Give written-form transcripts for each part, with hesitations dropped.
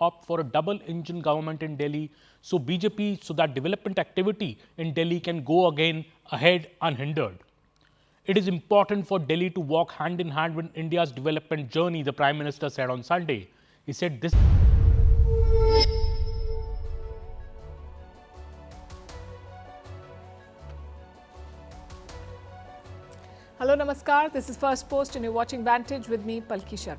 opt for a double-engine government in Delhi so that development activity in Delhi can go again ahead unhindered. It is important for Delhi to walk hand in hand with India's development journey, the Prime Minister said on Sunday. He said this. Hello, Namaskar. This is First Post and you're watching Vantage with me, Palki Sharma.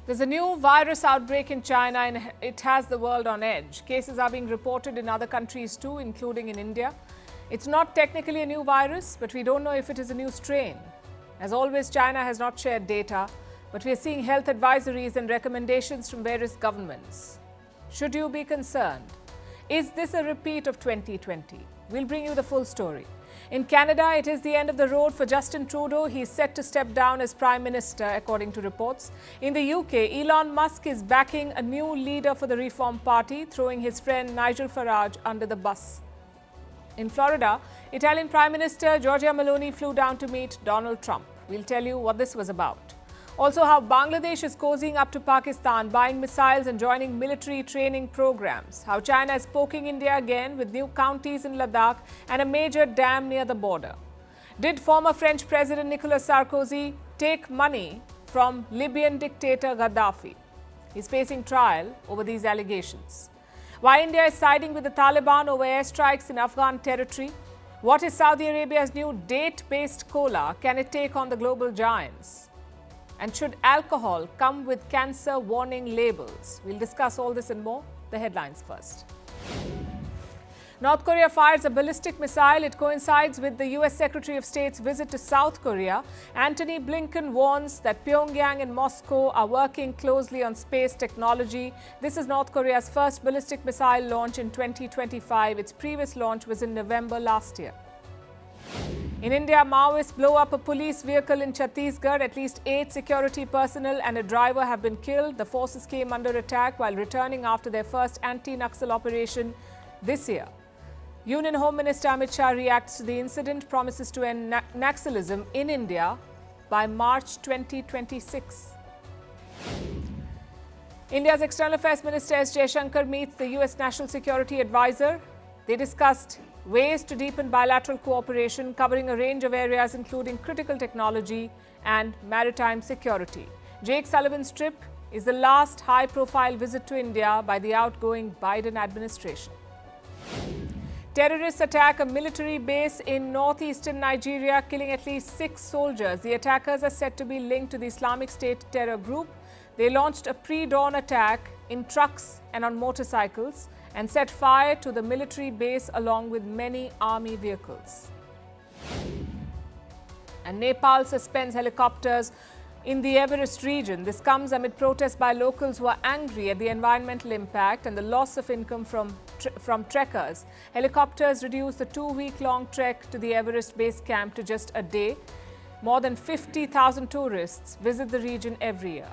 There's a new virus outbreak in China and it has the world on edge. Cases are being reported in other countries too, including in India. It's not technically a new virus, but we don't know if it is a new strain. As always, China has not shared data, but we are seeing health advisories and recommendations from various governments. Should you be concerned? Is this a repeat of 2020? We'll bring you the full story. In Canada, it is the end of the road for Justin Trudeau. He is set to step down as Prime Minister, according to reports. In the UK, Elon Musk is backing a new leader for the Reform Party, throwing his friend Nigel Farage under the bus. In Florida, Italian Prime Minister Giorgia Malone flew down to meet Donald Trump. We'll tell you what this was about. Also, how Bangladesh is cozying up to Pakistan, buying missiles and joining military training programs. How China is poking India again with new counties in Ladakh and a major dam near the border. Did former French President Nicolas Sarkozy take money from Libyan dictator Gaddafi? He's facing trial over these allegations. Why India is siding with the Taliban over airstrikes in Afghan territory? What is Saudi Arabia's new date-based cola? Can it take on the global giants? And should alcohol come with cancer warning labels? We'll discuss all this and more. The headlines first. North Korea fires a ballistic missile. It coincides with the US Secretary of State's visit to South Korea. Antony Blinken warns that Pyongyang and Moscow are working closely on space technology. This is North Korea's first ballistic missile launch in 2025. Its previous launch was in November last year. In India, Maoists blow up a police vehicle in Chhattisgarh. At least 8 security personnel and a driver have been killed. The forces came under attack while returning after their first anti-Naxal operation this year. Union Home Minister Amit Shah reacts to the incident, promises to end Naxalism in India by March 2026. India's External Affairs Minister S. Jaishankar meets the US National Security Advisor. They discussed ways to deepen bilateral cooperation, covering a range of areas including critical technology and maritime security. Jake Sullivan's trip is the last high-profile visit to India by the outgoing Biden administration. Terrorists attack a military base in northeastern Nigeria, killing at least 6 soldiers. The attackers are said to be linked to the Islamic State terror group. They launched a pre-dawn attack in trucks and on motorcycles and set fire to the military base along with many army vehicles. And Nepal suspends helicopters in the Everest region. This comes amid protests by locals who are angry at the environmental impact and the loss of income from trekkers. Helicopters reduce the 2-week-long trek to the Everest base camp to just a day. More than 50,000 tourists visit the region every year.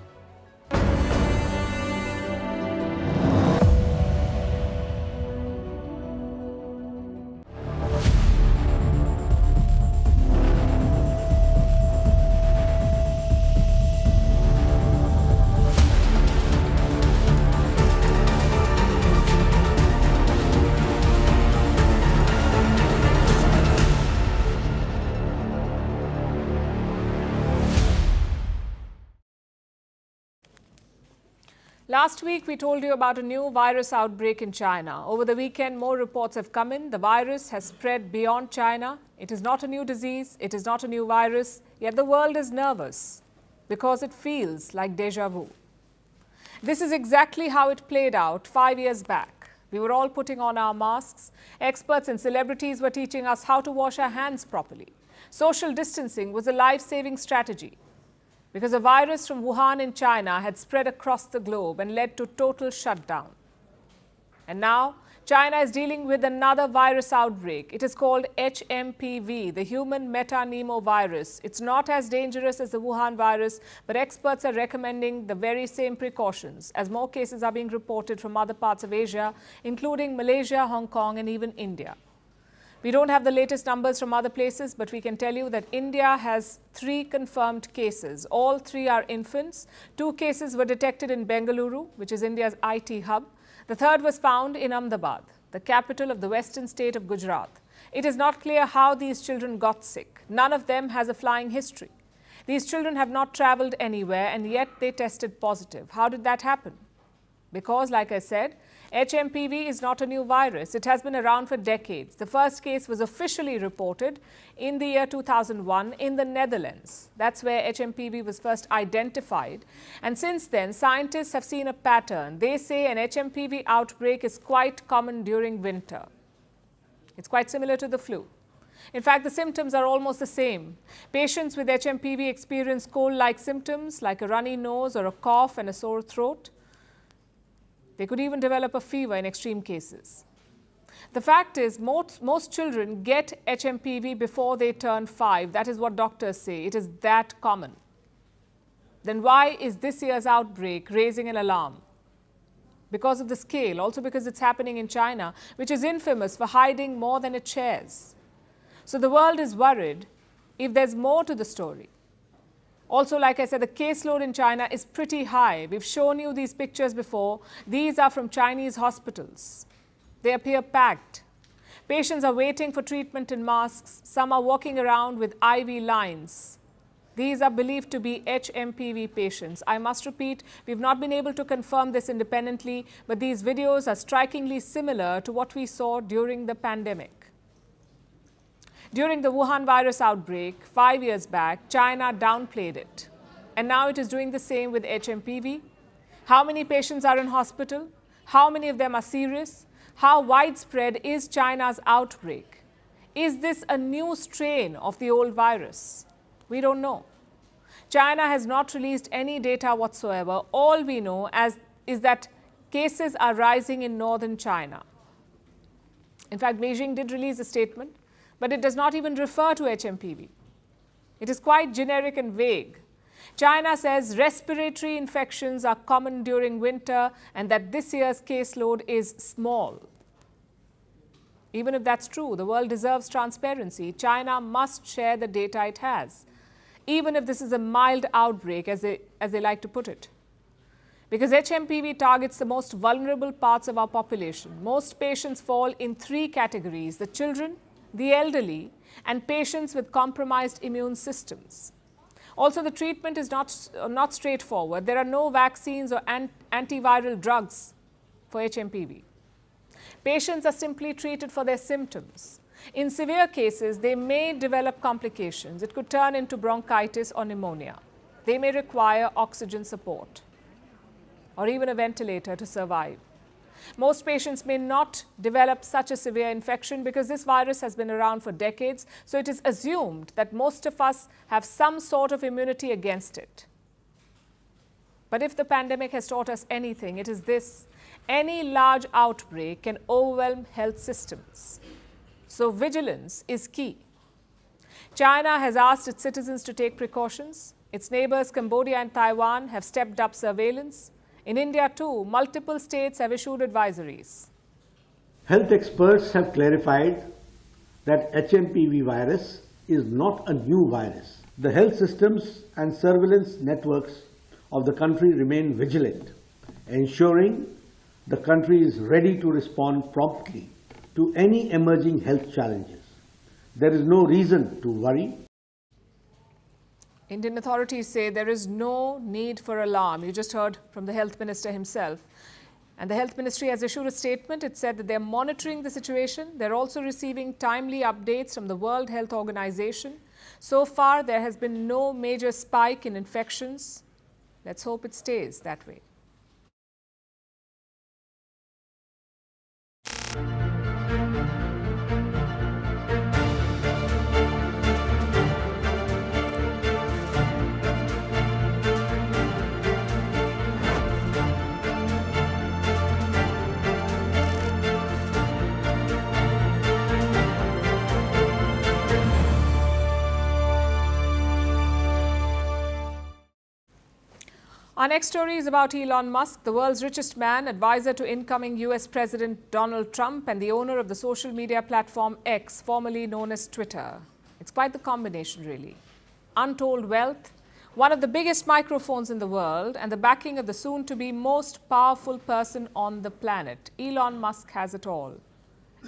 Last week, we told you about a new virus outbreak in China. Over the weekend, more reports have come in. The virus has spread beyond China. It is not a new disease. It is not a new virus. Yet the world is nervous because it feels like déjà vu. This is exactly how it played out 5 years back. We were all putting on our masks. Experts and celebrities were teaching us how to wash our hands properly. Social distancing was a life-saving strategy, because a virus from Wuhan in China had spread across the globe and led to total shutdown. And now, China is dealing with another virus outbreak. It is called HMPV, the Human Metapneumovirus. It's not as dangerous as the Wuhan virus, but experts are recommending the very same precautions as more cases are being reported from other parts of Asia, including Malaysia, Hong Kong, and even India. We don't have the latest numbers from other places, but we can tell you that India has 3 confirmed cases. All 3 are infants. 2 cases were detected in Bengaluru, which is India's IT hub. The third was found in Ahmedabad, the capital of the western state of Gujarat. It is not clear how these children got sick. None of them has a flying history. These children have not traveled anywhere, and yet they tested positive. How did that happen? Because, like I said, HMPV is not a new virus. It has been around for decades. The first case was officially reported in the year 2001 in the Netherlands. That's where HMPV was first identified. And since then, scientists have seen a pattern. They say an HMPV outbreak is quite common during winter. It's quite similar to the flu. In fact, the symptoms are almost the same. Patients with HMPV experience cold-like symptoms like a runny nose or a cough and a sore throat. They could even develop a fever in extreme cases. The fact is, most children get HMPV before they turn 5. That is what doctors say. It is that common. Then why is this year's outbreak raising an alarm? Because of the scale, also because it's happening in China, which is infamous for hiding more than it shares. So the world is worried if there's more to the story. Also, like I said, the caseload in China is pretty high. We've shown you these pictures before. These are from Chinese hospitals. They appear packed. Patients are waiting for treatment in masks. Some are walking around with IV lines. These are believed to be HMPV patients. I must repeat, we've not been able to confirm this independently, but these videos are strikingly similar to what we saw during the pandemic. During the Wuhan virus outbreak 5 years back, China downplayed it. And now it is doing the same with HMPV. How many patients are in hospital? How many of them are serious? How widespread is China's outbreak? Is this a new strain of the old virus? We don't know. China has not released any data whatsoever. All we know is that cases are rising in northern China. In fact, Beijing did release a statement, but it does not even refer to HMPV. It is quite generic and vague. China says respiratory infections are common during winter and that this year's caseload is small. Even if that's true, the world deserves transparency. China must share the data it has, even if this is a mild outbreak, as they like to put it. Because HMPV targets the most vulnerable parts of our population. Most patients fall in 3 categories: the children, the elderly, and patients with compromised immune systems. Also, the treatment is not straightforward. There are no vaccines or antiviral drugs for HMPV. Patients are simply treated for their symptoms. In severe cases, they may develop complications. It could turn into bronchitis or pneumonia. They may require oxygen support or even a ventilator to survive. Most patients may not develop such a severe infection because this virus has been around for decades, so it is assumed that most of us have some sort of immunity against it. But if the pandemic has taught us anything, it is this: any large outbreak can overwhelm health systems. So vigilance is key. China has asked its citizens to take precautions. Its neighbors Cambodia and Taiwan have stepped up surveillance. In India too, multiple states have issued advisories. Health experts have clarified that HMPV virus is not a new virus. The health systems and surveillance networks of the country remain vigilant, ensuring the country is ready to respond promptly to any emerging health challenges. There is no reason to worry. Indian authorities say there is no need for alarm. You just heard from the health minister himself. And the health ministry has issued a statement. It said that they're monitoring the situation. They're also receiving timely updates from the World Health Organization. So far, there has been no major spike in infections. Let's hope it stays that way. Our next story is about Elon Musk, the world's richest man, advisor to incoming US President Donald Trump and the owner of the social media platform X, formerly known as Twitter. It's quite the combination, really. Untold wealth, one of the biggest microphones in the world, and the backing of the soon-to-be most powerful person on the planet. Elon Musk has it all.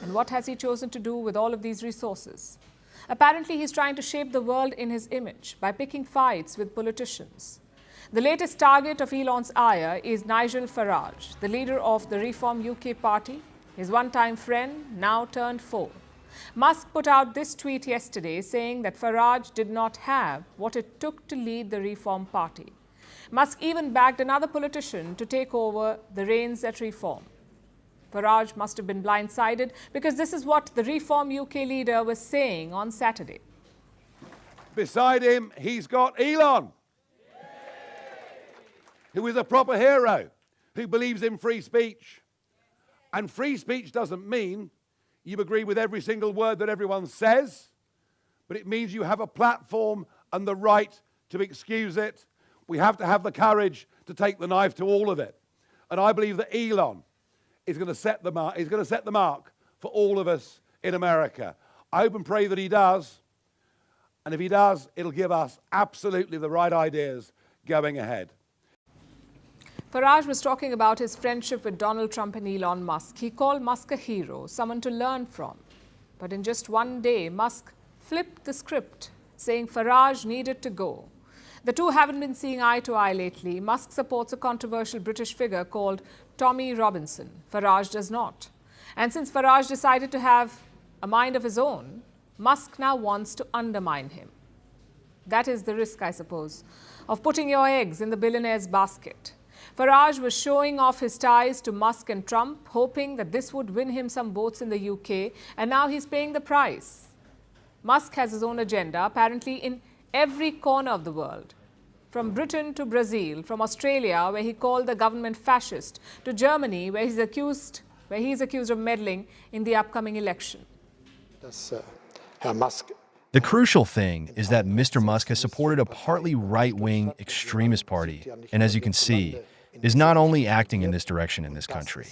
And what has he chosen to do with all of these resources? Apparently, he's trying to shape the world in his image by picking fights with politicians. The latest target of Elon's ire is Nigel Farage, the leader of the Reform UK party, his one-time friend, now turned foe. Musk put out this tweet yesterday saying that Farage did not have what it took to lead the Reform party. Musk even backed another politician to take over the reins at Reform. Farage must have been blindsided because this is what the Reform UK leader was saying on Saturday. Beside him, he's got Elon, who is a proper hero, who believes in free speech. And free speech doesn't mean you agree with every single word that everyone says, but it means you have a platform and the right to excuse it. We have to have the courage to take the knife to all of it. And I believe that Elon is going to set the mark. He's going to set the mark for all of us in America. I hope and pray that he does. And if he does, it'll give us absolutely the right ideas going ahead. Farage was talking about his friendship with Donald Trump and Elon Musk. He called Musk a hero, someone to learn from. But in just one day, Musk flipped the script, saying Farage needed to go. The two haven't been seeing eye to eye lately. Musk supports a controversial British figure called Tommy Robinson. Farage does not. And since Farage decided to have a mind of his own, Musk now wants to undermine him. That is the risk, I suppose, of putting your eggs in the billionaire's basket. Farage was showing off his ties to Musk and Trump, hoping that this would win him some votes in the UK, and now he's paying the price. Musk has his own agenda, apparently in every corner of the world. From Britain to Brazil, from Australia, where he called the government fascist, to Germany, where he's accused of meddling in the upcoming election. The crucial thing is that Mr. Musk has supported a partly right-wing extremist party, and as you can see, is not only acting in this direction in this country.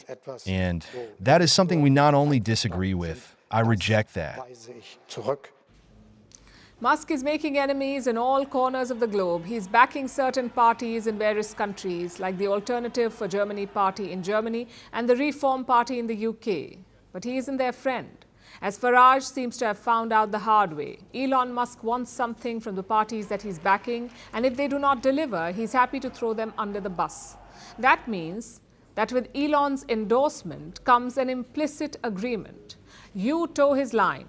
And that is something we not only disagree with, I reject that. Musk is making enemies in all corners of the globe. He's backing certain parties in various countries, like the Alternative for Germany party in Germany and the Reform party in the UK. But he isn't their friend, as Farage seems to have found out the hard way. Elon Musk wants something from the parties that he's backing, and if they do not deliver, he's happy to throw them under the bus. That means that with Elon's endorsement comes an implicit agreement. You toe his line.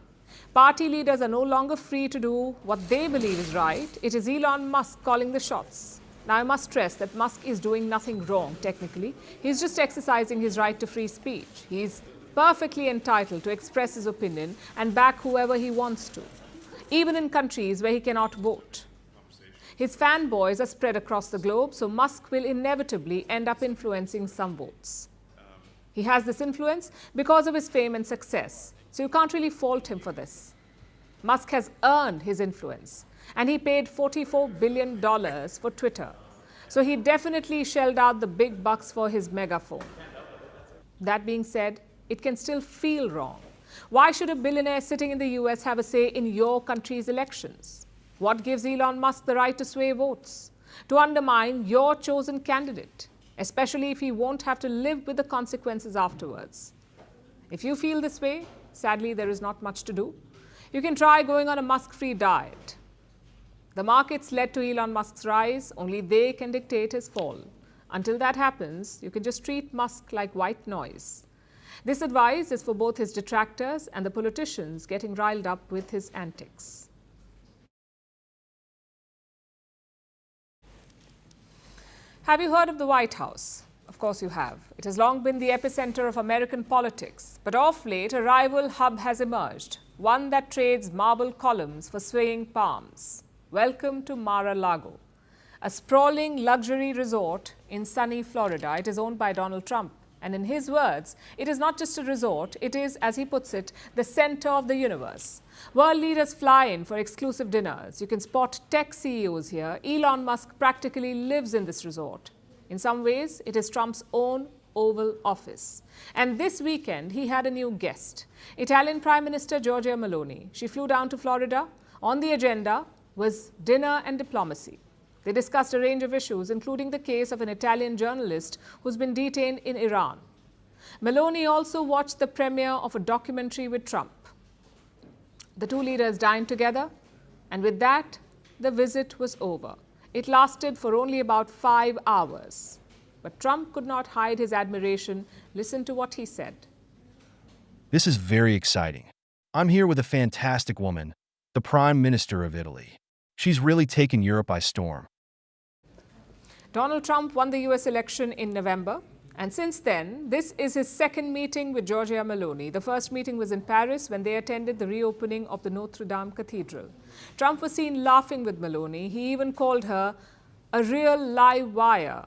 Party leaders are no longer free to do what they believe is right. It is Elon Musk calling the shots. Now, I must stress that Musk is doing nothing wrong, technically. He's just exercising his right to free speech. He's perfectly entitled to express his opinion and back whoever he wants to, even in countries where he cannot vote. His fanboys are spread across the globe, so Musk will inevitably end up influencing some votes. He has this influence because of his fame and success, so you can't really fault him for this. Musk has earned his influence, and he paid $44 billion for Twitter. So he definitely shelled out the big bucks for his megaphone. That being said, it can still feel wrong. Why should a billionaire sitting in the US have a say in your country's elections? What gives Elon Musk the right to sway votes? To undermine your chosen candidate, especially if he won't have to live with the consequences afterwards. If you feel this way, sadly, there is not much to do. You can try going on a Musk-free diet. The markets led to Elon Musk's rise. Only they can dictate his fall. Until that happens, you can just treat Musk like white noise. This advice is for both his detractors and the politicians getting riled up with his antics. Have you heard of the White House? Of course you have. It has long been the epicenter of American politics. But of late, a rival hub has emerged, one that trades marble columns for swaying palms. Welcome to Mar-a-Lago, a sprawling luxury resort in sunny Florida. It is owned by Donald Trump And in his words, it is not just a resort, it is, as he puts it, the center of the universe. World leaders fly in for exclusive dinners. You can spot tech CEOs here. Elon Musk practically lives in this resort. In some ways, it is Trump's own Oval Office. And this weekend, he had a new guest, Italian Prime Minister Giorgia Meloni. She flew down to Florida. On the agenda was dinner and diplomacy. They discussed a range of issues, including the case of an Italian journalist who's been detained in Iran. Meloni also watched the premiere of a documentary with Trump. The two leaders dined together, and with that, the visit was over. It lasted for only about 5 hours. But Trump could not hide his admiration. Listen to what he said. This is very exciting. I'm here with a fantastic woman, the Prime Minister of Italy. She's really taken Europe by storm. Donald Trump won the US election in November. And since then, this is his second meeting with Giorgia Meloni. The first meeting was in Paris when they attended the reopening of the Notre Dame Cathedral. Trump was seen laughing with Meloni. He even called her a real live wire.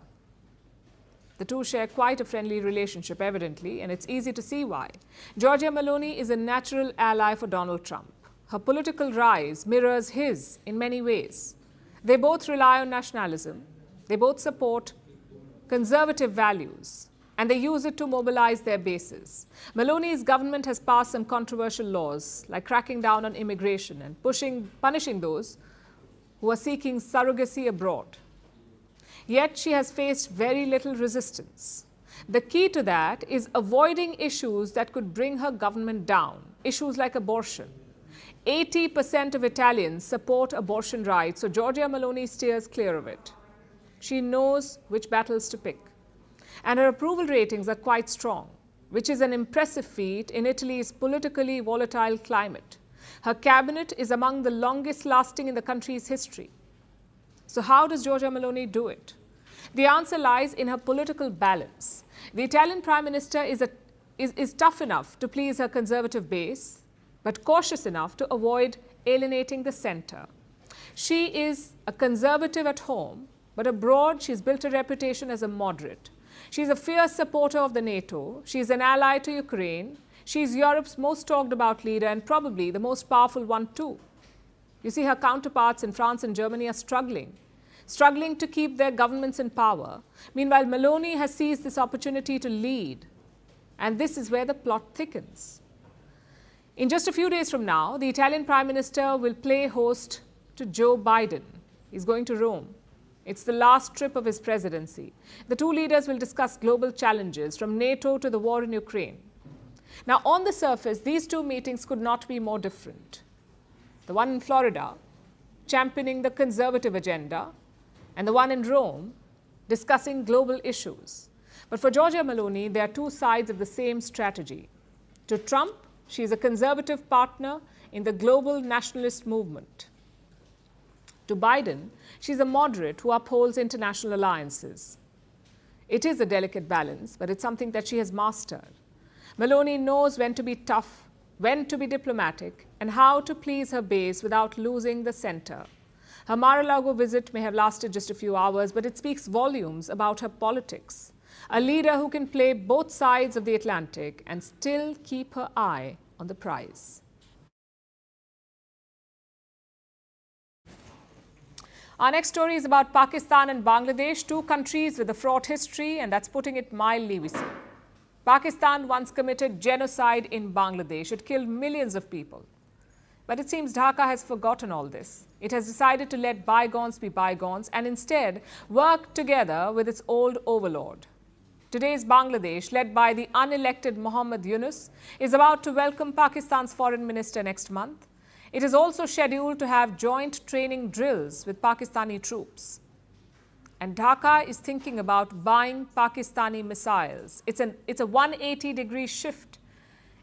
The two share quite a friendly relationship, evidently, and it's easy to see why. Giorgia Meloni is a natural ally for Donald Trump. Her political rise mirrors his in many ways. They both rely on nationalism. They both support conservative values, and they use it to mobilize their bases. Meloni's government has passed some controversial laws, like cracking down on immigration and punishing those who are seeking surrogacy abroad. Yet she has faced very little resistance. The key to that is avoiding issues that could bring her government down, issues like abortion. 80% of Italians support abortion rights, so Giorgia Meloni steers clear of it. She knows which battles to pick. And her approval ratings are quite strong, which is an impressive feat in Italy's politically volatile climate. Her cabinet is among the longest lasting in the country's history. So how does Giorgia Meloni do it? The answer lies in her political balance. The Italian Prime Minister is tough enough to please her conservative base, but cautious enough to avoid alienating the center. She is a conservative at home, but abroad she's built a reputation as a moderate. She's a fierce supporter of the NATO. She's an ally to Ukraine. She's Europe's most talked about leader and probably the most powerful one too. You see, her counterparts in France and Germany are struggling to keep their governments in power. Meanwhile, Meloni has seized this opportunity to lead. And this is where the plot thickens. In just a few days from now, the Italian Prime Minister will play host to Joe Biden. He's going to Rome. It's the last trip of his presidency. The two leaders will discuss global challenges, from NATO to the war in Ukraine. Now, on the surface, these two meetings could not be more different. The one in Florida, championing the conservative agenda, and the one in Rome, discussing global issues. But for Giorgia Meloni, there are two sides of the same strategy. To Trump, she is a conservative partner in the global nationalist movement. To Biden, she's a moderate who upholds international alliances. It is a delicate balance, but it's something that she has mastered. Meloni knows when to be tough, when to be diplomatic, and how to please her base without losing the center. Her Mar-a-Lago visit may have lasted just a few hours, but it speaks volumes about her politics. A leader who can play both sides of the Atlantic and still keep her eye on the prize. Our next story is about Pakistan and Bangladesh, two countries with a fraught history, and that's putting it mildly, we say. Pakistan once committed genocide in Bangladesh. It killed millions of people. But it seems Dhaka has forgotten all this. It has decided to let bygones be bygones and instead work together with its old overlord. Today's Bangladesh, led by the unelected Mohammad Yunus, is about to welcome Pakistan's foreign minister next month. It is also scheduled to have joint training drills with Pakistani troops. And Dhaka is thinking about buying Pakistani missiles. It's a 180-degree shift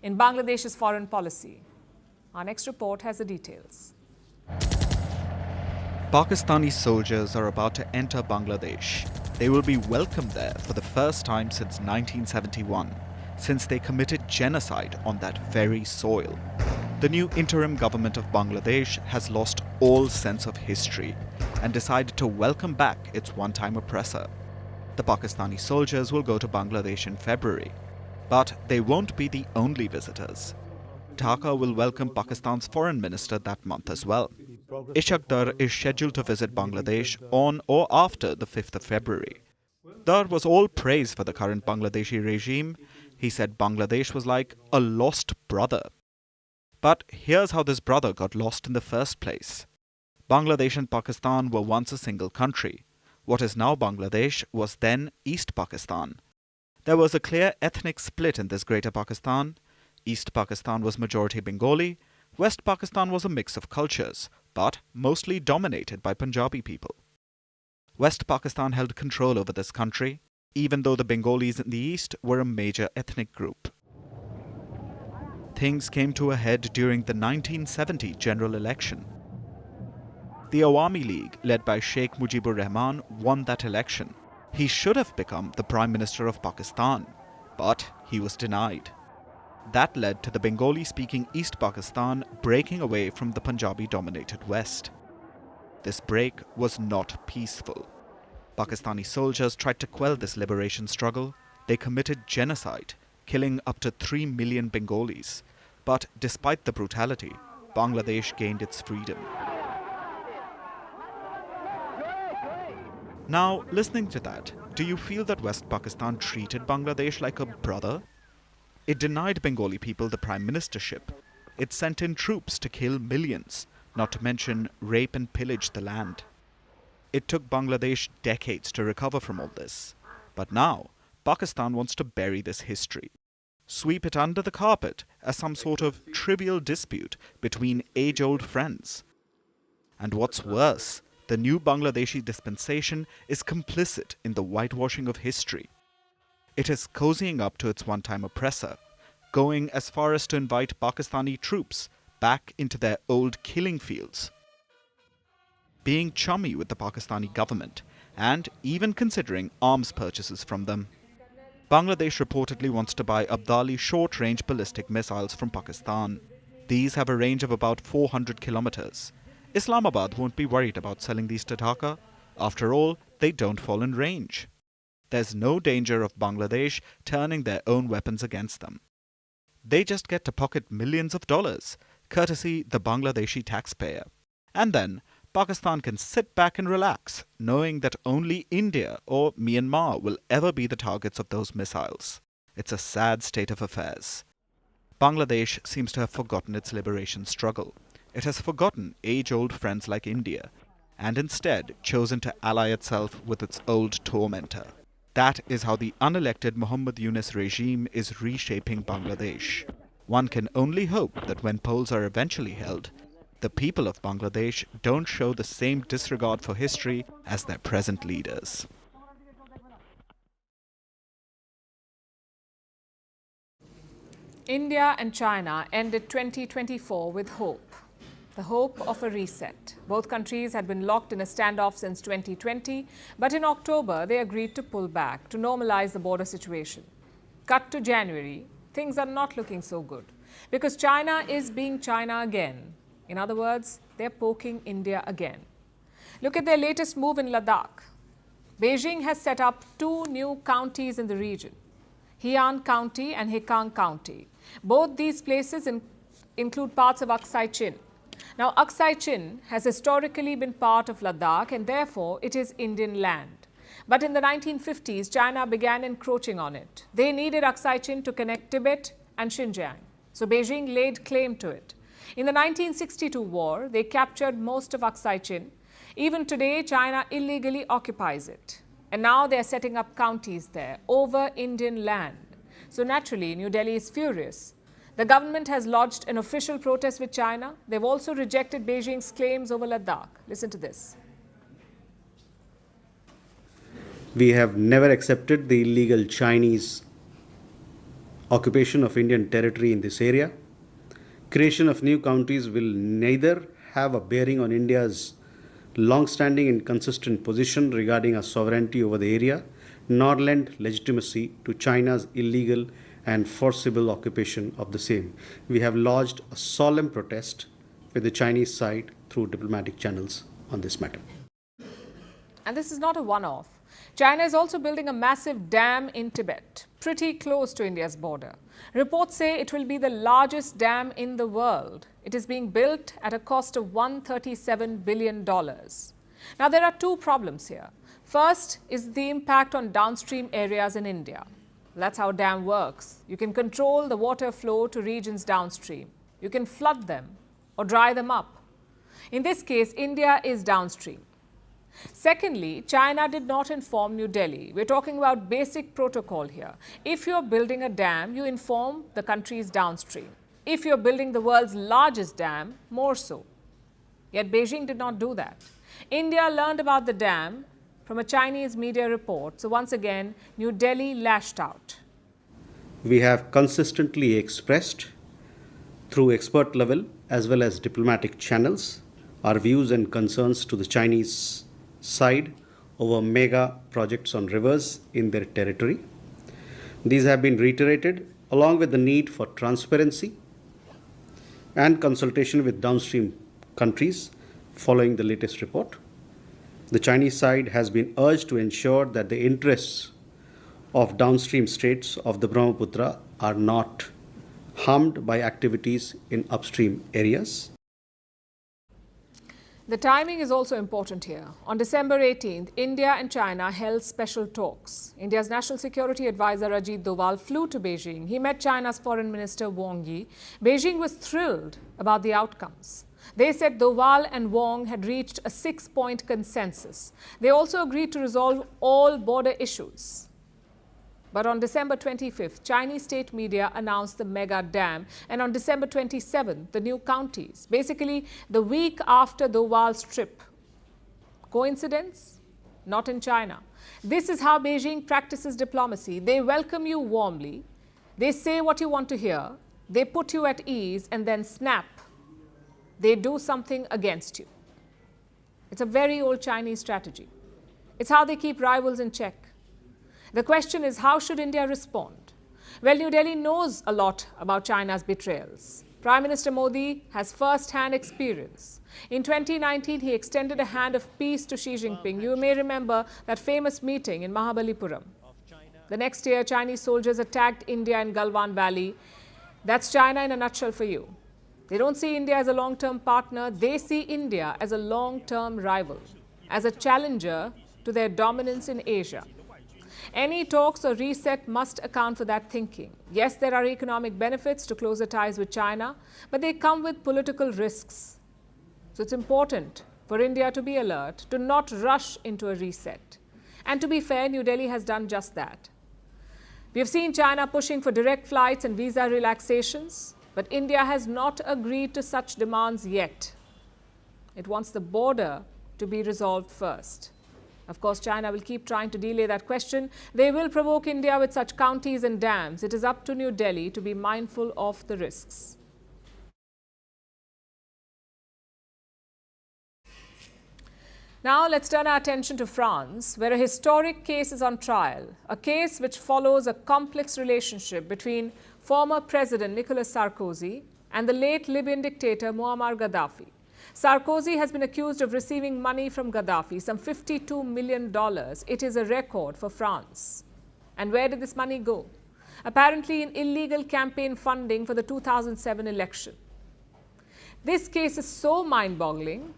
in Bangladesh's foreign policy. Our next report has the details. Pakistani soldiers are about to enter Bangladesh. They will be welcomed there for the first time since 1971, since they committed genocide on that very soil. The new interim government of Bangladesh has lost all sense of history and decided to welcome back its one-time oppressor. The Pakistani soldiers will go to Bangladesh in February. But they won't be the only visitors. Dhaka will welcome Pakistan's foreign minister that month as well. Ishaq Dar is scheduled to visit Bangladesh on or after the 5th of February. Dar was all praise for the current Bangladeshi regime. He said Bangladesh was like a lost brother. But here's how this brother got lost in the first place. Bangladesh and Pakistan were once a single country. What is now Bangladesh was then East Pakistan. There was a clear ethnic split in this greater Pakistan. East Pakistan was majority Bengali. West Pakistan was a mix of cultures, but mostly dominated by Punjabi people. West Pakistan held control over this country, even though the Bengalis in the east were a major ethnic group. Things came to a head during the 1970 general election. The Awami League, led by Sheikh Mujibur Rahman, won that election. He should have become the Prime Minister of Pakistan, but he was denied. That led to the Bengali-speaking East Pakistan breaking away from the Punjabi-dominated West. This break was not peaceful. Pakistani soldiers tried to quell this liberation struggle. They committed genocide, killing up to 3 million Bengalis. But despite the brutality, Bangladesh gained its freedom. Now, listening to that, do you feel that West Pakistan treated Bangladesh like a brother? It denied Bengali people the prime ministership. It sent in troops to kill millions, not to mention rape and pillage the land. It took Bangladesh decades to recover from all this. But now, Pakistan wants to bury this history. Sweep it under the carpet as some sort of trivial dispute between age-old friends. And what's worse, the new Bangladeshi dispensation is complicit in the whitewashing of history. It is cozying up to its one-time oppressor, going as far as to invite Pakistani troops back into their old killing fields, being chummy with the Pakistani government, and even considering arms purchases from them. Bangladesh reportedly wants to buy Abdali short-range ballistic missiles from Pakistan. These have a range of about 400 kilometers. Islamabad won't be worried about selling these to Dhaka. After all, they don't fall in range. There's no danger of Bangladesh turning their own weapons against them. They just get to pocket millions of dollars, courtesy the Bangladeshi taxpayer. And then, Pakistan can sit back and relax, knowing that only India or Myanmar will ever be the targets of those missiles. It's a sad state of affairs. Bangladesh seems to have forgotten its liberation struggle. It has forgotten age-old friends like India, and instead chosen to ally itself with its old tormentor. That is how the unelected Muhammad Yunus regime is reshaping Bangladesh. One can only hope that when polls are eventually held, the people of Bangladesh don't show the same disregard for history as their present leaders. India and China ended 2024 with hope. The hope of a reset. Both countries had been locked in a standoff since 2020, but in October they agreed to pull back to normalize the border situation. Cut to January, things are not looking so good because China is being China again. In other words, they're poking India again. Look at their latest move in Ladakh. Beijing has set up 2 new counties in the region, Heian County and Hekang County. Both these places include parts of Aksai Chin. Now, Aksai Chin has historically been part of Ladakh and therefore it is Indian land. But in the 1950s, China began encroaching on it. They needed Aksai Chin to connect Tibet and Xinjiang. So Beijing laid claim to it. In the 1962 war, they captured most of Aksai Chin. Even today, China illegally occupies it. And now they are setting up counties there over Indian land. So naturally, New Delhi is furious. The government has lodged an official protest with China. They've also rejected Beijing's claims over Ladakh. Listen to this. We have never accepted the illegal Chinese occupation of Indian territory in this area. Creation of new counties will neither have a bearing on India's long-standing and consistent position regarding our sovereignty over the area, nor lend legitimacy to China's illegal and forcible occupation of the same. We have lodged a solemn protest with the Chinese side through diplomatic channels on this matter. And this is not a one-off. China is also building a massive dam in Tibet, pretty close to India's border. Reports say it will be the largest dam in the world. It is being built at a cost of $137 billion. Now, there are two problems here. First is the impact on downstream areas in India. That's how a dam works. You can control the water flow to regions downstream. You can flood them or dry them up. In this case, India is downstream. Secondly, China did not inform New Delhi. We're talking about basic protocol here. If you're building a dam, you inform the countries downstream. If you're building the world's largest dam, more so. Yet Beijing did not do that. India learned about the dam from a Chinese media report. So once again, New Delhi lashed out. We have consistently expressed through expert level as well as diplomatic channels our views and concerns to the Chinese side over mega projects on rivers in their territory. These have been reiterated along with the need for transparency and consultation with downstream countries following the latest report. The Chinese side has been urged to ensure that the interests of downstream states of the Brahmaputra are not harmed by activities in upstream areas. The timing is also important here. On December 18th, India and China held special talks. India's National Security Advisor Ajit Doval flew to Beijing. He met China's Foreign Minister Wang Yi. Beijing was thrilled about the outcomes. They said Doval and Wang had reached a 6-point consensus. They also agreed to resolve all border issues. But on December 25th, Chinese state media announced the mega dam, and on December 27th, the new counties, basically the week after Doval's trip. Coincidence? Not in China. This is how Beijing practices diplomacy. They welcome you warmly, they say what you want to hear, they put you at ease, and then snap, they do something against you. It's a very old Chinese strategy. It's how they keep rivals in check. The question is, how should India respond? Well, New Delhi knows a lot about China's betrayals. Prime Minister Modi has first-hand experience. In 2019, he extended a hand of peace to Xi Jinping. You may remember that famous meeting in Mahabalipuram. The next year, Chinese soldiers attacked India in Galwan Valley. That's China in a nutshell for you. They don't see India as a long-term partner. They see India as a long-term rival, as a challenger to their dominance in Asia. Any talks or reset must account for that thinking. Yes, there are economic benefits to closer ties with China, but they come with political risks. So it's important for India to be alert, to not rush into a reset. And to be fair, New Delhi has done just that. We have seen China pushing for direct flights and visa relaxations, but India has not agreed to such demands yet. It wants the border to be resolved first. Of course, China will keep trying to delay that question. They will provoke India with such counties and dams. It is up to New Delhi to be mindful of the risks. Now let's turn our attention to France, where a historic case is on trial. A case which follows a complex relationship between former President Nicolas Sarkozy and the late Libyan dictator Muammar Gaddafi. Sarkozy has been accused of receiving money from Gaddafi, some $52 million. It is a record for France. And where did this money go? Apparently in illegal campaign funding for the 2007 election. This case is so mind-boggling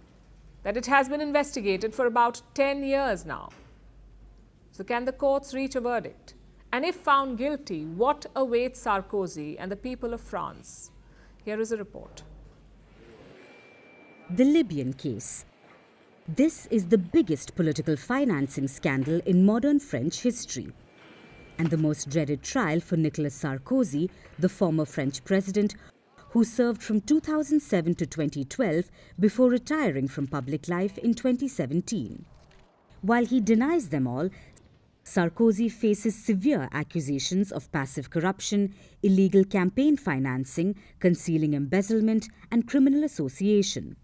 that it has been investigated for about 10 years now. So can the courts reach a verdict? And if found guilty, what awaits Sarkozy and the people of France? Here is a report. The Libyan case. This is the biggest political financing scandal in modern French history, and the most dreaded trial for Nicolas Sarkozy, the former French president, who served from 2007 to 2012 before retiring from public life in 2017. While he denies them all, Sarkozy faces severe accusations of passive corruption, illegal campaign financing, concealing embezzlement, and criminal association.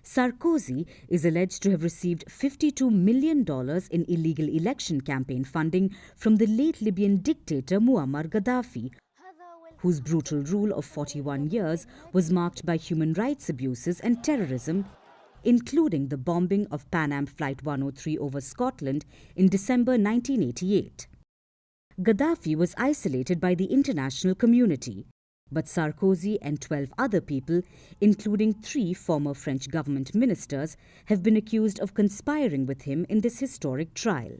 Sarkozy is alleged to have received $52 million in illegal election campaign funding from the late Libyan dictator Muammar Gaddafi, whose brutal rule of 41 years was marked by human rights abuses and terrorism, including the bombing of Pan Am Flight 103 over Scotland in December 1988. Gaddafi was isolated by the international community, but Sarkozy and 12 other people, including 3 former French government ministers, have been accused of conspiring with him in this historic trial.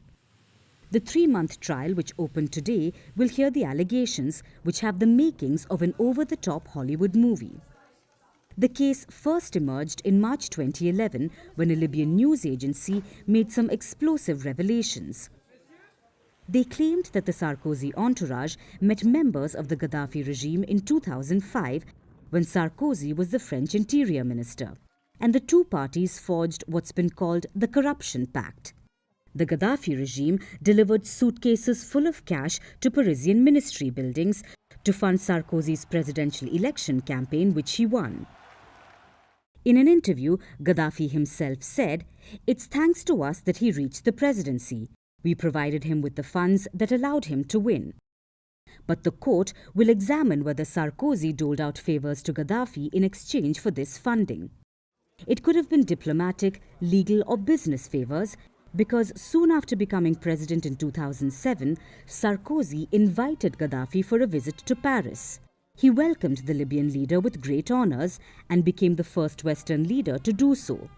The 3-month trial, which opened today, will hear the allegations, which have the makings of an over-the-top Hollywood movie. The case first emerged in March 2011 when a Libyan news agency made some explosive revelations. They claimed that the Sarkozy entourage met members of the Gaddafi regime in 2005 when Sarkozy was the French Interior Minister, and the two parties forged what's been called the Corruption Pact. The Gaddafi regime delivered suitcases full of cash to Parisian ministry buildings to fund Sarkozy's presidential election campaign, which he won. In an interview, Gaddafi himself said, "It's thanks to us that he reached the presidency. We provided him with the funds that allowed him to win." But the court will examine whether Sarkozy doled out favors to Gaddafi in exchange for this funding. It could have been diplomatic, legal or business favors, because soon after becoming president in 2007, Sarkozy invited Gaddafi for a visit to Paris. He welcomed the Libyan leader with great honors and became the first Western leader to do so.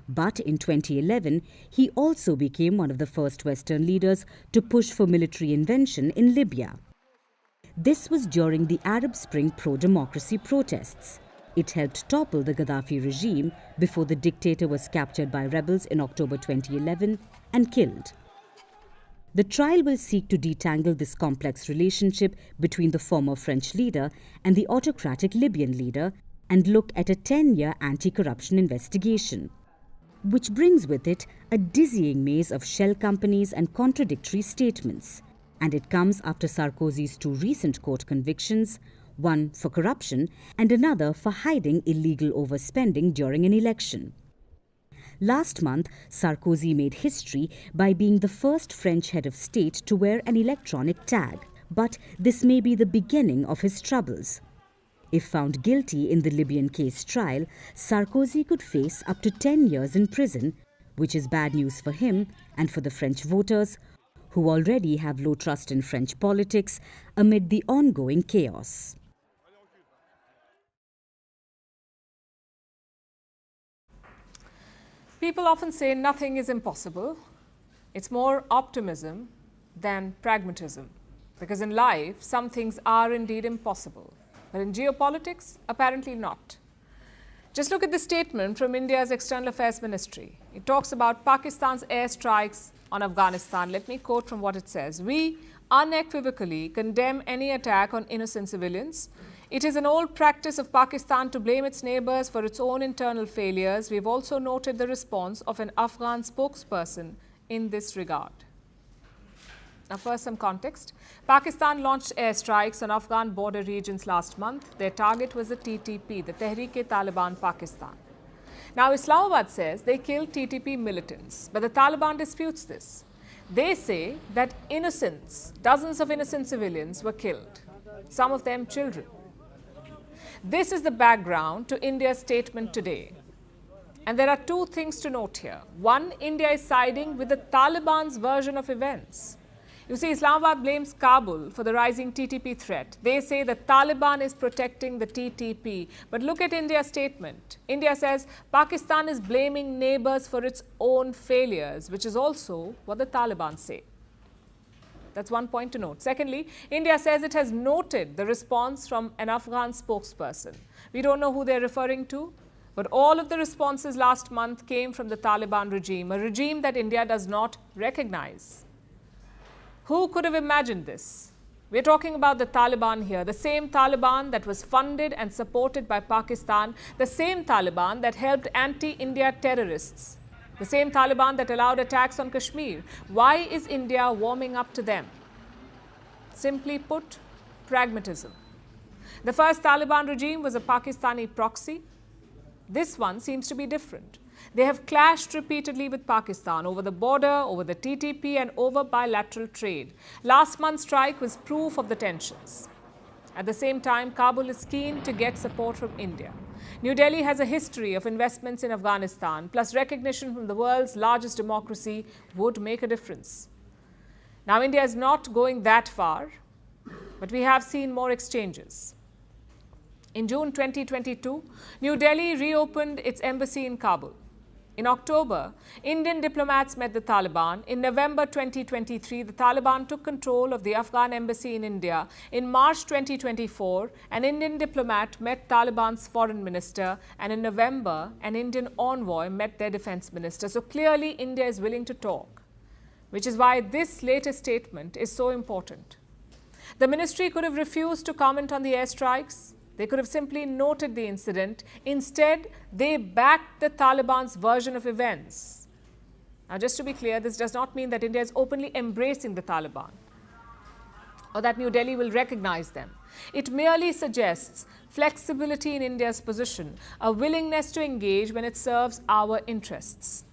But in 2011, he also became one of the first Western leaders to push for military intervention in Libya. This was during the Arab Spring pro-democracy protests. It helped topple the Gaddafi regime before the dictator was captured by rebels in October 2011 and killed. The trial will seek to detangle this complex relationship between the former French leader and the autocratic Libyan leader and look at a 10-year anti-corruption investigation, which brings with it a dizzying maze of shell companies and contradictory statements. And it comes after Sarkozy's 2 recent court convictions, one for corruption and another for hiding illegal overspending during an election. Last month, Sarkozy made history by being the first French head of state to wear an electronic tag, but this may be the beginning of his troubles. If found guilty in the Libyan case trial, Sarkozy could face up to 10 years in prison, which is bad news for him and for the French voters, who already have low trust in French politics amid the ongoing chaos. People often say nothing is impossible. It's more optimism than pragmatism, because in life, some things are indeed impossible. But in geopolitics, apparently not. Just look at the statement from India's External Affairs Ministry. It talks about Pakistan's airstrikes on Afghanistan. Let me quote from what it says. "We unequivocally condemn any attack on innocent civilians. It is an old practice of Pakistan to blame its neighbors for its own internal failures. We have also noted the response of an Afghan spokesperson in this regard." Now, first, some context. Pakistan launched airstrikes on Afghan border regions last month. Their target was the TTP, the Tehreek-e-Taliban Pakistan. Now, Islamabad says they killed TTP militants, but the Taliban disputes this. They say that dozens of innocent civilians were killed, some of them children. This is the background to India's statement today. And there are 2 things to note here. One, India is siding with the Taliban's version of events. You see, Islamabad blames Kabul for the rising TTP threat. They say the Taliban is protecting the TTP. But look at India's statement. India says Pakistan is blaming neighbors for its own failures, which is also what the Taliban say. That's one point to note. Secondly, India says it has noted the response from an Afghan spokesperson. We don't know who they're referring to, but all of the responses last month came from the Taliban regime, a regime that India does not recognize. Who could have imagined this? We're talking about the Taliban here, the same Taliban that was funded and supported by Pakistan, the same Taliban that helped anti-India terrorists, the same Taliban that allowed attacks on Kashmir. Why is India warming up to them? Simply put, pragmatism. The first Taliban regime was a Pakistani proxy. This one seems to be different. They have clashed repeatedly with Pakistan over the border, over the TTP and over bilateral trade. Last month's strike was proof of the tensions. At the same time, Kabul is keen to get support from India. New Delhi has a history of investments in Afghanistan, plus recognition from the world's largest democracy would make a difference. Now, India is not going that far, but we have seen more exchanges. In June 2022, New Delhi reopened its embassy in Kabul. In October, Indian diplomats met the Taliban. In November 2023, the Taliban took control of the Afghan embassy in India. In March 2024, an Indian diplomat met Taliban's foreign minister, and in November, an Indian envoy met their defense minister. So clearly, India is willing to talk, which is why this latest statement is so important. The ministry could have refused to comment on the airstrikes. They could have simply noted the incident. Instead, they backed the Taliban's version of events. Now, just to be clear, this does not mean that India is openly embracing the Taliban or that New Delhi will recognize them. It merely suggests flexibility in India's position, a willingness to engage when it serves our interests.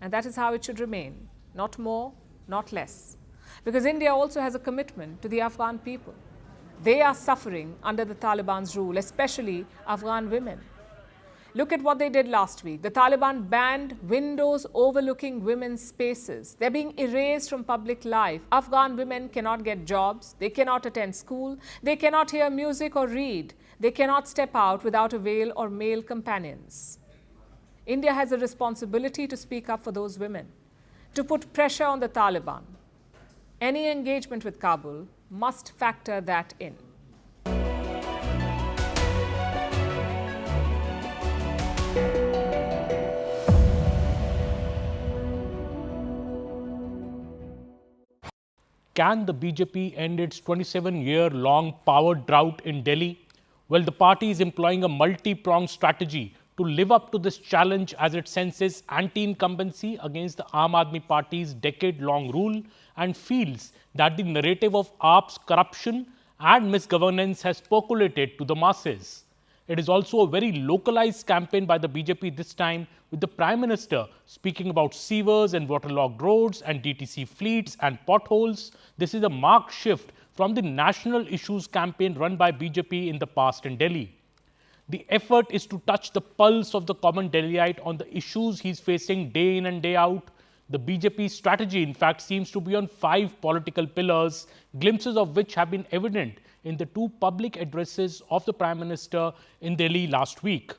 And that is how it should remain, not more, not less. Because India also has a commitment to the Afghan people. They are suffering under the Taliban's rule, especially Afghan women. Look at what they did last week. The Taliban banned windows overlooking women's spaces. They're being erased from public life. Afghan women cannot get jobs. They cannot attend school. They cannot hear music or read. They cannot step out without a veil or male companions. India has a responsibility to speak up for those women, to put pressure on the Taliban. Any engagement with Kabul must factor that in. Can the BJP end its 27-year-long power drought in Delhi? Well, the party is employing a multi-pronged strategy to live up to this challenge as it senses anti-incumbency against the Aam Aadmi Party's decade-long rule and feels that the narrative of AAP's corruption and misgovernance has percolated to the masses. It is also a very localized campaign by the BJP this time, with the Prime Minister speaking about sewers and waterlogged roads and DTC fleets and potholes. This is a marked shift from the national issues campaign run by BJP in the past in Delhi. The effort is to touch the pulse of the common Delhiite on the issues he's facing day in and day out. The BJP strategy, in fact, seems to be on 5 political pillars, glimpses of which have been evident in the 2 public addresses of the Prime Minister in Delhi last week.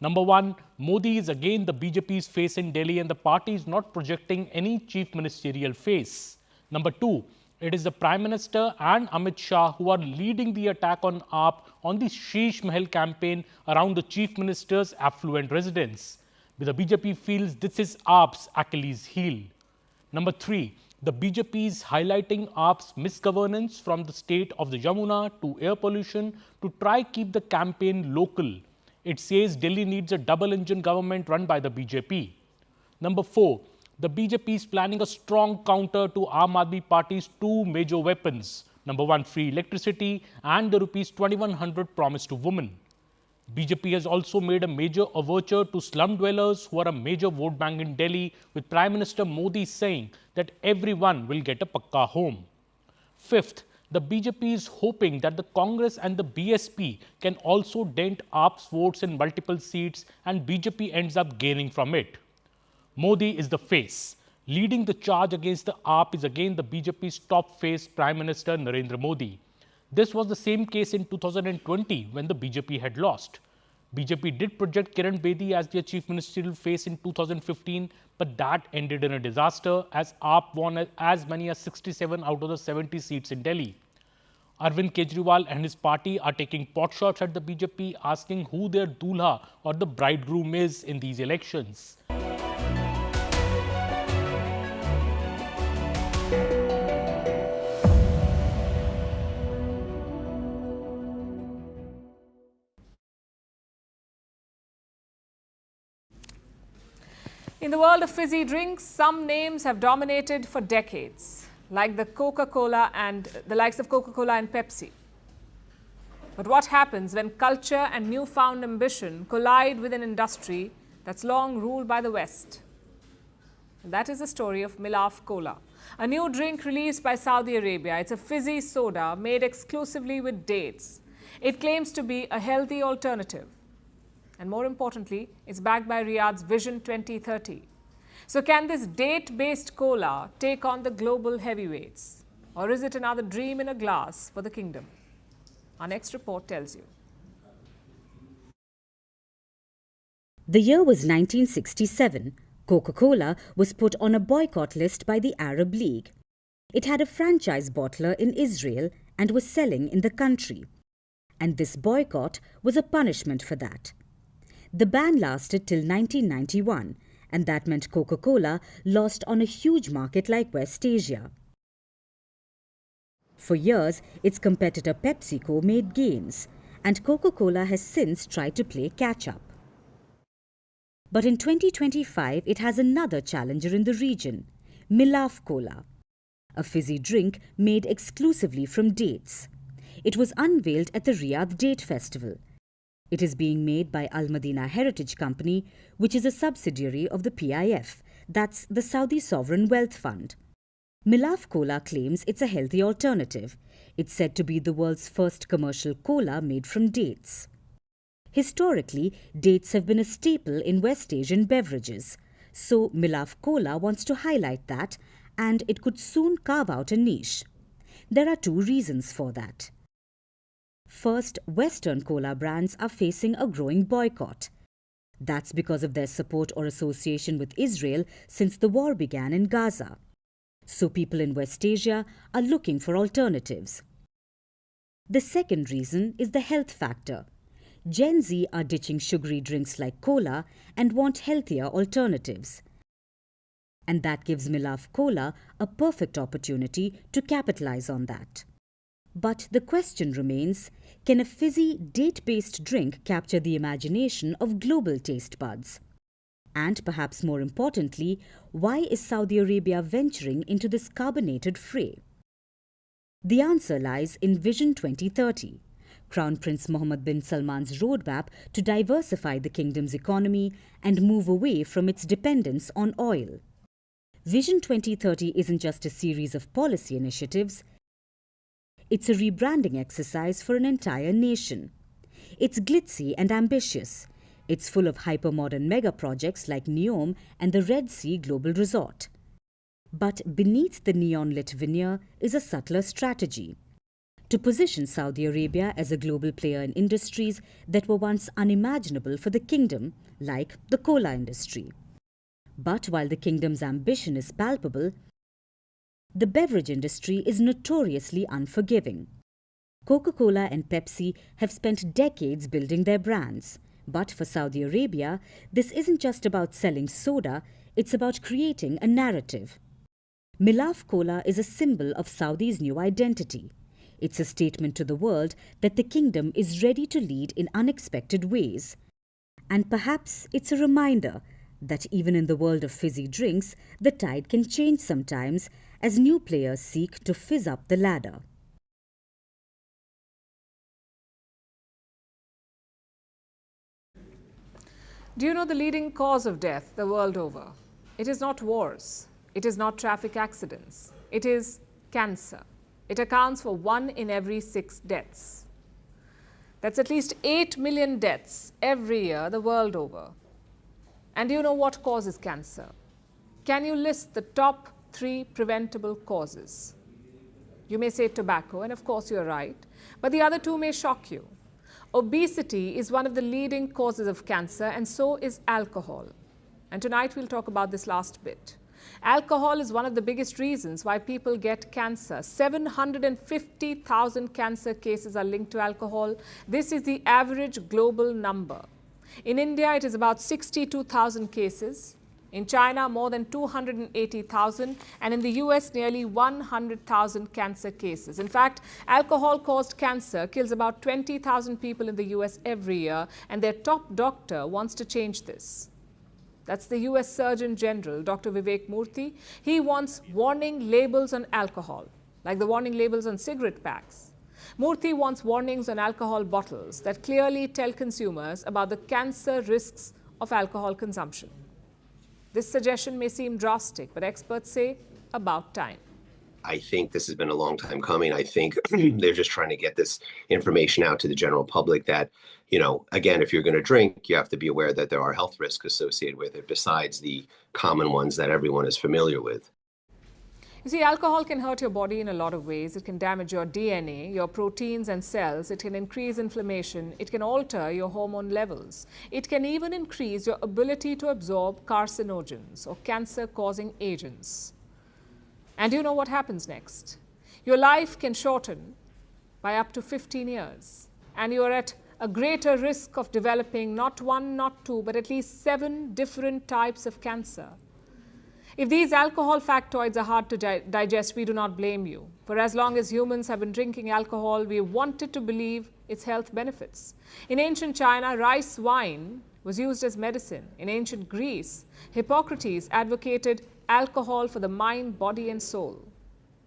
Number 1, Modi is again the BJP's face in Delhi and the party is not projecting any chief ministerial face. Number 2, it is the Prime Minister and Amit Shah who are leading the attack on AAP on the Sheesh Mahal campaign around the Chief Minister's affluent residence. The BJP feels this is AAP's Achilles heel. Number 3, the BJP is highlighting AAP's misgovernance from the state of the Yamuna to air pollution to try keep the campaign local. It says Delhi needs a double-engine government run by the BJP. Number 4, the BJP is planning a strong counter to Aam Aadmi Party's 2 major weapons. Number 1, free electricity and the Rs 2100 promise to women. BJP has also made a major overture to slum dwellers who are a major vote bank in Delhi, with Prime Minister Modi saying that everyone will get a pakka home. 5th, the BJP is hoping that the Congress and the BSP can also dent AAP's votes in multiple seats and BJP ends up gaining from it. Modi is the face. Leading the charge against the AAP is again the BJP's top face, Prime Minister Narendra Modi. This was the same case in 2020 when the BJP had lost. BJP did project Kiran Bedi as their chief ministerial face in 2015, but that ended in a disaster as AAP won as many as 67 out of the 70 seats in Delhi. Arvind Kejriwal and his party are taking potshots at the BJP, asking who their dulha or the bridegroom is in these elections. In the world of fizzy drinks, some names have dominated for decades, like the likes of Coca-Cola and Pepsi. But what happens when culture and newfound ambition collide with an industry that's long ruled by the West? And that is the story of Milaf Cola, a new drink released by Saudi Arabia. It's a fizzy soda made exclusively with dates. It claims to be a healthy alternative. And more importantly, it's backed by Riyadh's Vision 2030. So can this date-based cola take on the global heavyweights? Or is it another dream in a glass for the kingdom? Our next report tells you. The year was 1967. Coca-Cola was put on a boycott list by the Arab League. It had a franchise bottler in Israel and was selling in the country. And this boycott was a punishment for that. The ban lasted till 1991, and that meant Coca-Cola lost on a huge market like West Asia. For years, its competitor PepsiCo made gains, and Coca-Cola has since tried to play catch-up. But in 2025, it has another challenger in the region, Milaf Cola, a fizzy drink made exclusively from dates. It was unveiled at the Riyadh Date Festival. It is being made by Al Madina Heritage Company, which is a subsidiary of the PIF, that's the Saudi Sovereign Wealth Fund. Milaf Cola claims it's a healthy alternative. It's said to be the world's first commercial cola made from dates. Historically, dates have been a staple in West Asian beverages, so Milaf Cola wants to highlight that, and it could soon carve out a niche. There are two reasons for that. First, Western cola brands are facing a growing boycott. That's because of their support or association with Israel since the war began in Gaza. So people in West Asia are looking for alternatives. The second reason is the health factor. Gen Z are ditching sugary drinks like cola and want healthier alternatives. And that gives Milaf Cola a perfect opportunity to capitalize on that. But the question remains, can a fizzy, date-based drink capture the imagination of global taste buds? And perhaps more importantly, why is Saudi Arabia venturing into this carbonated fray? The answer lies in Vision 2030, Crown Prince Mohammed bin Salman's roadmap to diversify the kingdom's economy and move away from its dependence on oil. Vision 2030 isn't just a series of policy initiatives. It's a rebranding exercise for an entire nation. It's glitzy and ambitious. It's full of hyper-modern mega projects like NEOM and the Red Sea Global Resort. But beneath the neon-lit veneer is a subtler strategy to position Saudi Arabia as a global player in industries that were once unimaginable for the kingdom, like the cola industry. But while the kingdom's ambition is palpable, the beverage industry is notoriously unforgiving. Coca-Cola and Pepsi have spent decades building their brands. But for Saudi Arabia, this isn't just about selling soda, it's about creating a narrative. Milaf Cola is a symbol of Saudi's new identity. It's a statement to the world that the kingdom is ready to lead in unexpected ways. And perhaps it's a reminder that even in the world of fizzy drinks, the tide can change sometimes as new players seek to fizz up the ladder. Do you know the leading cause of death the world over? It is not wars. It is not traffic accidents. It is cancer. It accounts for 1 in every 6 deaths. That's at least 8 million deaths every year the world over. And do you know what causes cancer? Can you list the top 3 preventable causes? You may say tobacco, and of course you're right, but the other 2 may shock you. Obesity is one of the leading causes of cancer, and so is alcohol. And tonight we'll talk about this last bit. Alcohol is one of the biggest reasons why people get cancer. 750,000 cancer cases are linked to alcohol. This is the average global number. In India, it is about 62,000 cases. In China, more than 280,000, and in the US, nearly 100,000 cancer cases. In fact, alcohol-caused cancer kills about 20,000 people in the US every year, and their top doctor wants to change this. That's the US Surgeon General, Dr. Vivek Murthy. He wants warning labels on alcohol, like the warning labels on cigarette packs. Murthy wants warnings on alcohol bottles that clearly tell consumers about the cancer risks of alcohol consumption. This suggestion may seem drastic, but experts say about time. I think this has been a long time coming. I think they're just trying to get this information out to the general public that, again, if you're going to drink, you have to be aware that there are health risks associated with it besides the common ones that everyone is familiar with. You see, alcohol can hurt your body in a lot of ways. It can damage your DNA, your proteins and cells. It can increase inflammation. It can alter your hormone levels. It can even increase your ability to absorb carcinogens or cancer-causing agents. And you know what happens next? Your life can shorten by up to 15 years. And you are at a greater risk of developing not one, not two, but at least 7 different types of cancer. If these alcohol factoids are hard to digest, we do not blame you. For as long as humans have been drinking alcohol, we wanted to believe its health benefits. In ancient China, rice wine was used as medicine. In ancient Greece, Hippocrates advocated alcohol for the mind, body and soul.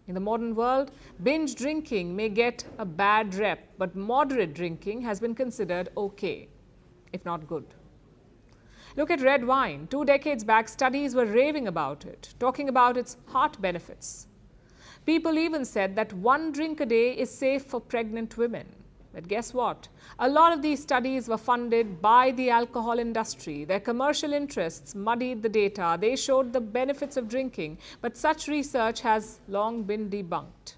In the modern world, binge drinking may get a bad rep, but moderate drinking has been considered okay, if not good. Look at red wine. 2 decades back, studies were raving about it, talking about its heart benefits. People even said that 1 drink a day is safe for pregnant women. But guess what? A lot of these studies were funded by the alcohol industry. Their commercial interests muddied the data. They showed the benefits of drinking, but such research has long been debunked.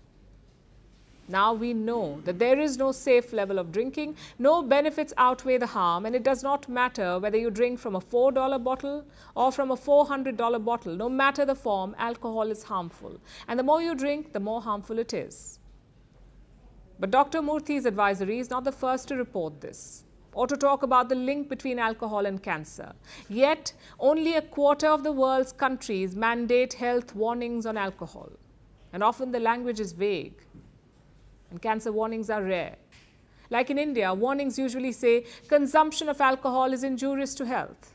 Now we know that there is no safe level of drinking, no benefits outweigh the harm, and it does not matter whether you drink from a $4 bottle or from a $400 bottle. No matter the form, alcohol is harmful. And the more you drink, the more harmful it is. But Dr. Murthy's advisory is not the first to report this or to talk about the link between alcohol and cancer. Yet, only 1/4 of the world's countries mandate health warnings on alcohol. And often the language is vague. And cancer warnings are rare. Like in India, warnings usually say consumption of alcohol is injurious to health.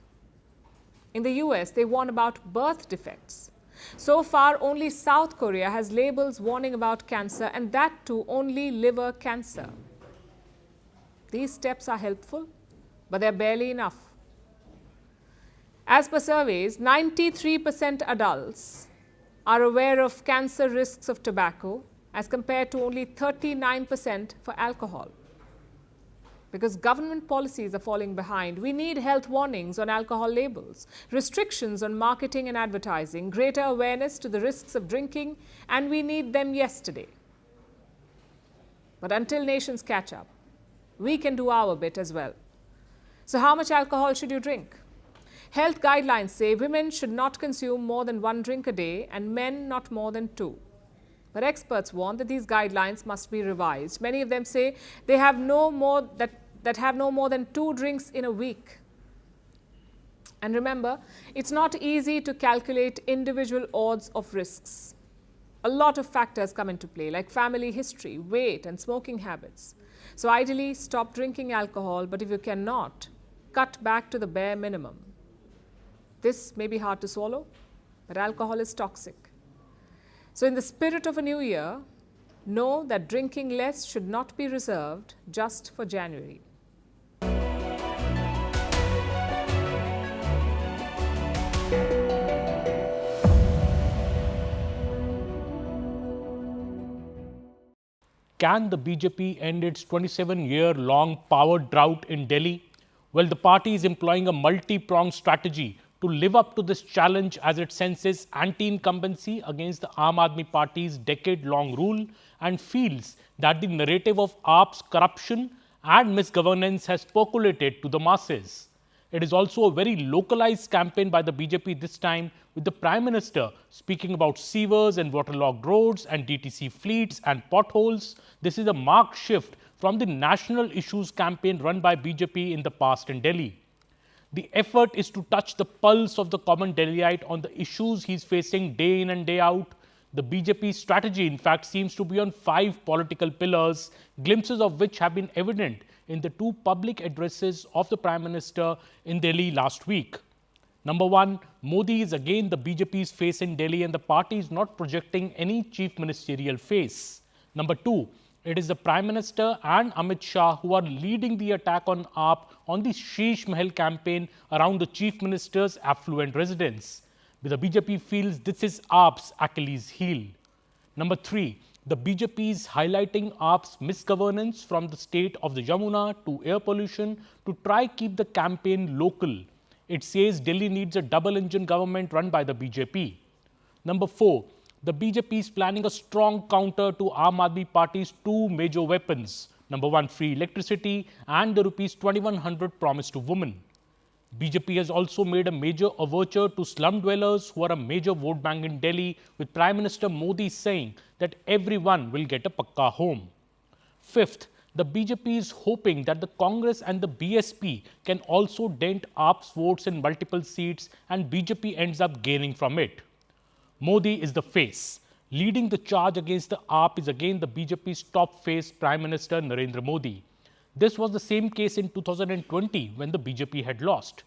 In the US, they warn about birth defects. So far, only South Korea has labels warning about cancer, and that too only liver cancer. These steps are helpful, but they're barely enough. As per surveys, 93% adults are aware of cancer risks of tobacco, as compared to only 39% for alcohol. Because government policies are falling behind, we need health warnings on alcohol labels, restrictions on marketing and advertising, greater awareness to the risks of drinking, and we need them yesterday. But until nations catch up, we can do our bit as well. So how much alcohol should you drink? Health guidelines say women should not consume more than 1 drink a day and men not more than 2. But experts warn that these guidelines must be revised. Many of them say they have no more than 2 drinks in a week. And remember, it's not easy to calculate individual odds of risks. A lot of factors come into play, like family history, weight, and smoking habits. So ideally, stop drinking alcohol, but if you cannot, cut back to the bare minimum. This may be hard to swallow, but alcohol is toxic. So in the spirit of a new year, know that drinking less should not be reserved just for January. Can the BJP end its 27-year-long power drought in Delhi? Well, the party is employing a multi-pronged strategy to live up to this challenge as it senses anti-incumbency against the Aam Aadmi Party's decade-long rule and feels that the narrative of AAP's corruption and misgovernance has percolated to the masses. It is also a very localized campaign by the BJP this time, with the Prime Minister speaking about sewers and waterlogged roads and DTC fleets and potholes. This is a marked shift from the national issues campaign run by BJP in the past in Delhi. The effort is to touch the pulse of the common Delhiite on the issues he's facing day in and day out. The BJP strategy, in fact, seems to be on 5 political pillars, glimpses of which have been evident in the 2 public addresses of the Prime Minister in Delhi last week. Number 1, Modi is again the BJP's face in Delhi and the party is not projecting any chief ministerial face. Number 2, it is the Prime Minister and Amit Shah who are leading the attack on AAP on the Sheesh Mahal campaign around the Chief Minister's affluent residence. The BJP feels this is AAP's Achilles heel. Number 3, the BJP is highlighting AAP's misgovernance from the state of the Yamuna to air pollution to try keep the campaign local. It says Delhi needs a double-engine government run by the BJP. Number 4, the BJP is planning a strong counter to Aam Aadmi Party's two major weapons. Number 1, free electricity and the rupees 2100 promised to women. BJP has also made a major overture to slum dwellers who are a major vote bank in Delhi, with Prime Minister Modi saying that everyone will get a pakka home. 5th, the BJP is hoping that the Congress and the BSP can also dent AAP's votes in multiple seats and BJP ends up gaining from it. Modi is the face. Leading the charge against the AAP is again the BJP's top face, Prime Minister Narendra Modi. This was the same case in 2020 when the BJP had lost.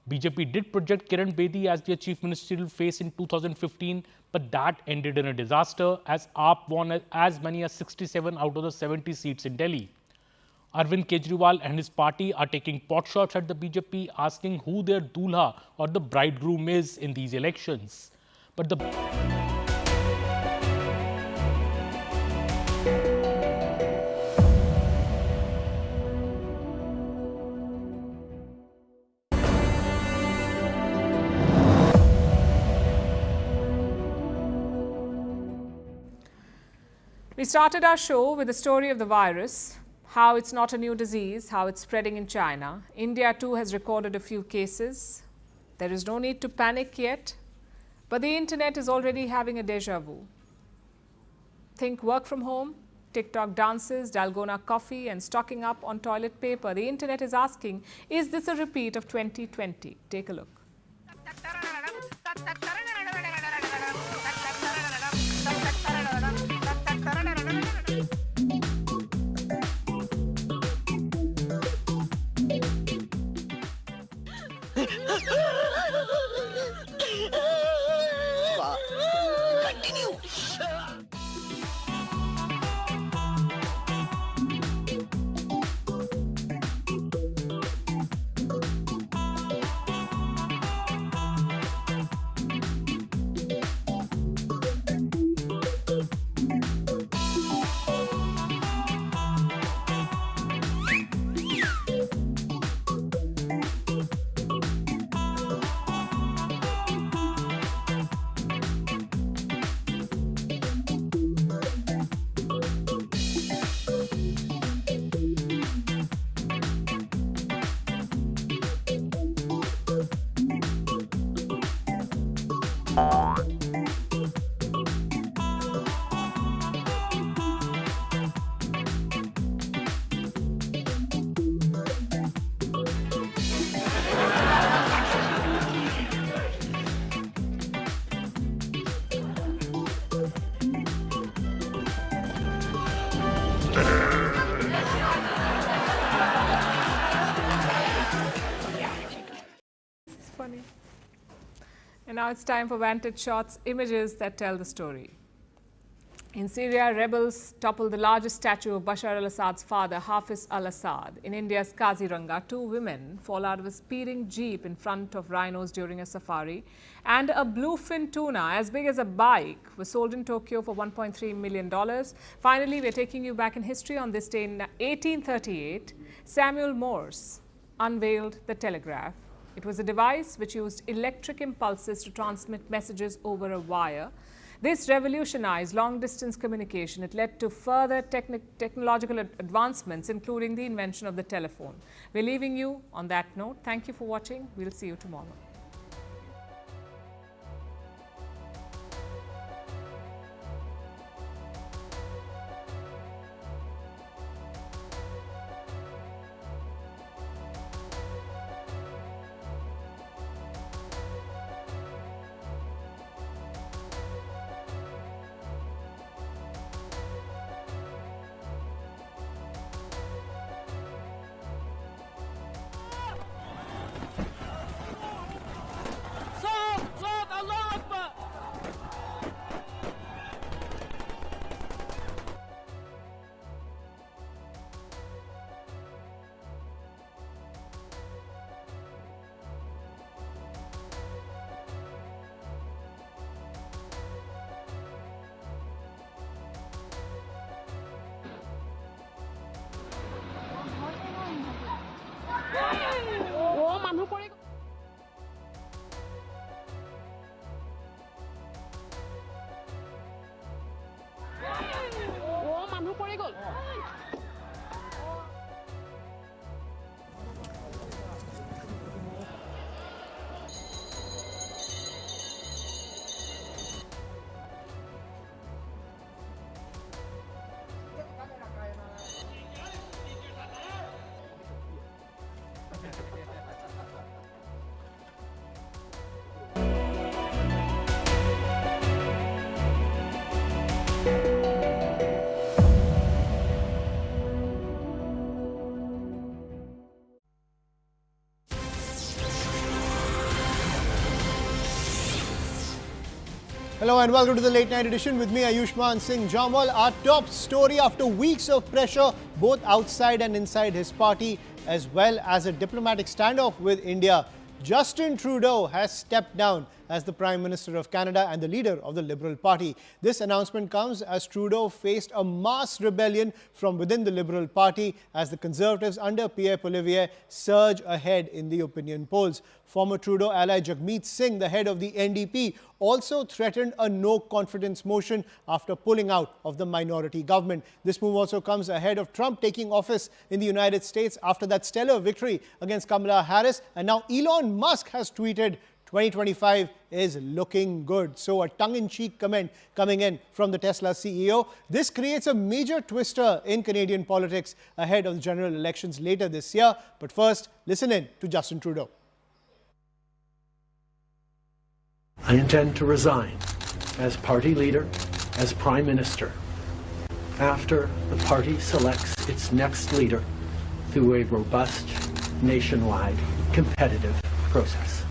BJP did project Kiran Bedi as their chief ministerial face in 2015, but that ended in a disaster as AAP won as many as 67 out of the 70 seats in Delhi. Arvind Kejriwal and his party are taking potshots at the BJP, asking who their dulha or the bridegroom is in these elections. But the We started our show with the story of the virus, how it's not a new disease, how it's spreading in China. India too has recorded a few cases. There is no need to panic yet, but the internet is already having a deja vu. Think work from home, TikTok dances, Dalgona coffee and stocking up on toilet paper. The internet is asking, is this a repeat of 2020? Take a look. Funny. And now it's time for Vantage Shots, images that tell the story. In Syria, rebels toppled the largest statue of Bashar al-Assad's father, Hafiz al-Assad. In India's Kaziranga, two women fall out of a speeding jeep in front of rhinos during a safari. And a bluefin tuna as big as a bike was sold in Tokyo for $1.3 million. Finally, we're taking you back in history. On this day in 1838, Samuel Morse unveiled the telegraph. It was a device which used electric impulses to transmit messages over a wire. This revolutionized long-distance communication. It led to further technological advancements, including the invention of the telephone. We're leaving you on that note. Thank you for watching. We'll see you tomorrow. Hello and welcome to the late night edition with me, Ayushman Singh Jamal. Our top story after weeks of pressure, both outside and inside his party, as well as a diplomatic standoff with India. Justin Trudeau has stepped down as the Prime Minister of Canada and the leader of the Liberal Party. This announcement comes as Trudeau faced a mass rebellion from within the Liberal Party as the Conservatives under Pierre Poilievre surge ahead in the opinion polls. Former Trudeau ally Jagmeet Singh, the head of the NDP, also threatened a no-confidence motion after pulling out of the minority government. This move also comes ahead of Trump taking office in the United States after that stellar victory against Kamala Harris. And now Elon Musk has tweeted, 2025 is looking good. So a tongue-in-cheek comment coming in from the Tesla CEO. This creates a major twister in Canadian politics ahead of the general elections later this year. But first, listen in to Justin Trudeau. I intend to resign as party leader, as Prime Minister, after the party selects its next leader through a robust, nationwide, competitive process.